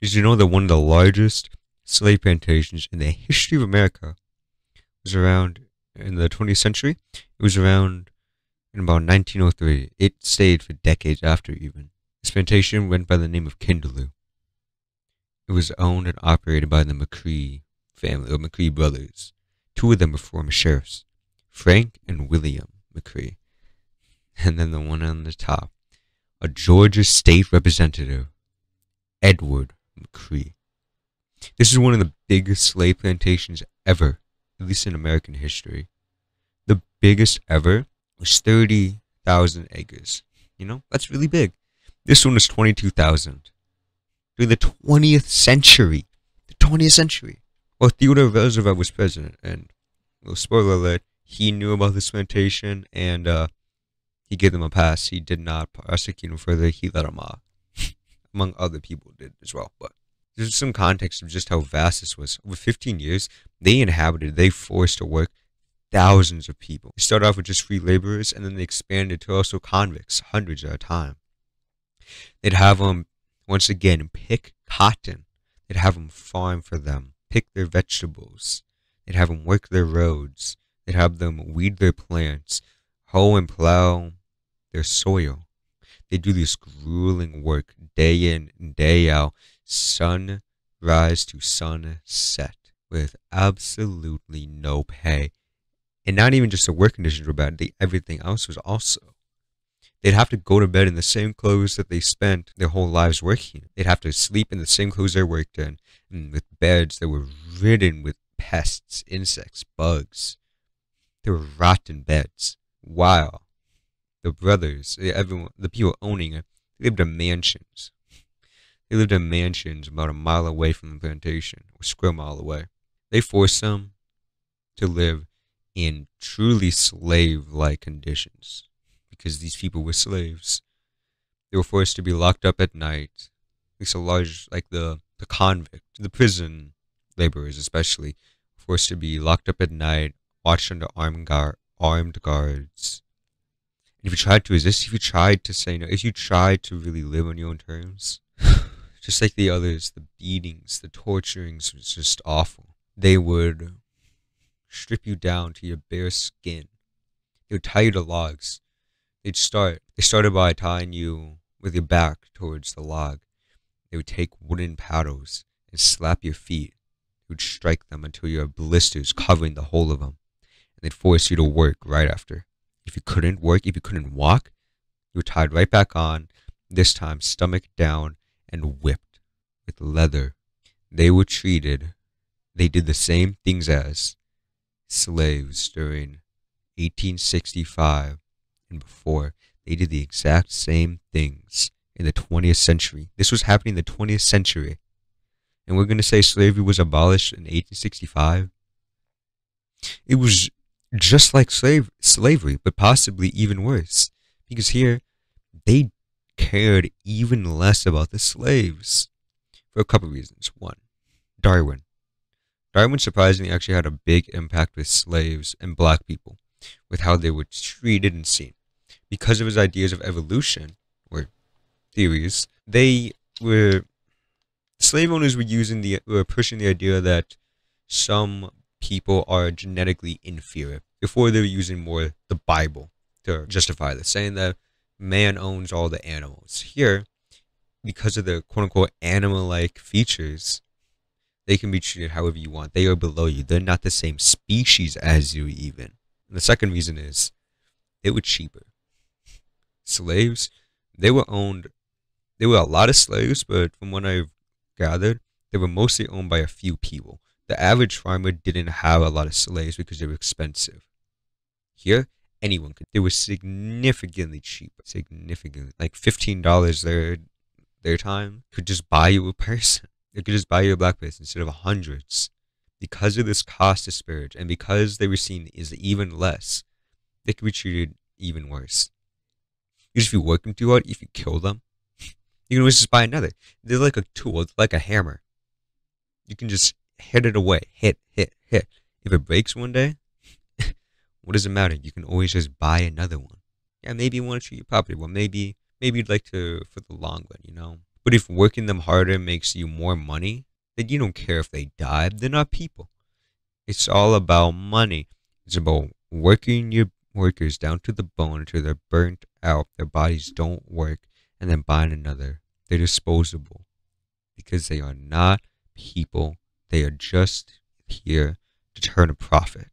Did you know that one of the largest slave plantations in the history of America was around in the 20th century? It was around in about 1903. It stayed for decades after even. This plantation went by the name of Kindaloo. It was owned and operated by the McCree family, or McCree brothers. Two of them were former sheriffs, Frank and William McCree. And then the one on the top, a Georgia state representative, Edward McCree. This is one of the biggest slave plantations ever, at least in American history. The biggest ever was 30,000 acres. You know, that's really big. This one was 22,000. During the 20th century. The 20th century. Well, Theodore Roosevelt was president, and, well, spoiler alert, he knew about this plantation, and he gave them a pass. He did not prosecute them further. He let them off. Among other people did as well. But there's some context of just how vast this was. Over 15 years, they forced to work thousands of people. They started off with just free laborers, and then they expanded to also convicts, hundreds at a time. They'd have them, once again, pick cotton. They'd have them farm for them, pick their vegetables. They'd have them work their roads. They'd have them weed their plants, hoe and plow their soil. They do this grueling work day in and day out, sunrise to sunset, with absolutely no pay. And not even just the work conditions were bad, everything else was also. They'd have to go to bed in the same clothes that they spent their whole lives working in. They'd have to sleep in the same clothes they worked in, and with beds that were ridden with pests, insects, bugs. They were rotten beds. Wow. The brothers, everyone, the people owning it, they lived in mansions. They lived in mansions about a mile away from the plantation, or a square mile away. They forced them to live in truly slave-like conditions, because these people were slaves. They were forced to be locked up at night. At least a large, like the convict, the prison laborers especially, forced to be locked up at night, watched under armed guards. And if you tried to resist, if you tried to say no, if you tried to really live on your own terms, just like the others, the beatings, the torturings was just awful. They would strip you down to your bare skin. They would tie you to logs. They started by tying you with your back towards the log. They would take wooden paddles and slap your feet. They would strike them until you have blisters covering the whole of them. And they'd force you to work right after. If you couldn't work, if you couldn't walk, you were tied right back on, this time stomach down and whipped with leather. They did the same things as slaves during 1865 and before. They did the exact same things in the 20th century. This was happening in the 20th century. And we're going to say slavery was abolished in 1865. It was just like slavery, but possibly even worse. Because here, they cared even less about the slaves. For a couple of reasons. One, Darwin. Darwin surprisingly actually had a big impact with slaves and black people, with how they were treated and seen. Because of his ideas of evolution, or theories, slave owners were pushing the idea that some people are genetically inferior. Before they were using more the Bible to justify this, saying that man owns all the animals. Here, because of the quote-unquote animal-like features, they can be treated however you want. They are below you. They're not the same species as you even. And the second reason is, they were cheaper. Slaves, they were a lot of slaves, but from what I've gathered, they were mostly owned by a few people. The average farmer didn't have a lot of slaves because they were expensive. Here, anyone could. They were significantly cheaper. Significantly. Like $15 their time could just buy you a person. It could just buy you a black person instead of hundreds. Because of this cost disparity, and because they were seen as even less, they could be treated even worse. Because if you work them too hard, if you kill them, you can always just buy another. They're like a tool, like a hammer. You can just hit it away. Hit. If it breaks one day, what does it matter? You can always just buy another one. Yeah, maybe you want to treat your property well. Maybe you'd like to for the long run, you know. But if working them harder makes you more money, then you don't care if they die. They're not people. It's all about money. It's about working your workers down to the bone until they're burnt out, their bodies don't work, and then buying another. They're disposable because they are not people. They are just here to turn a profit.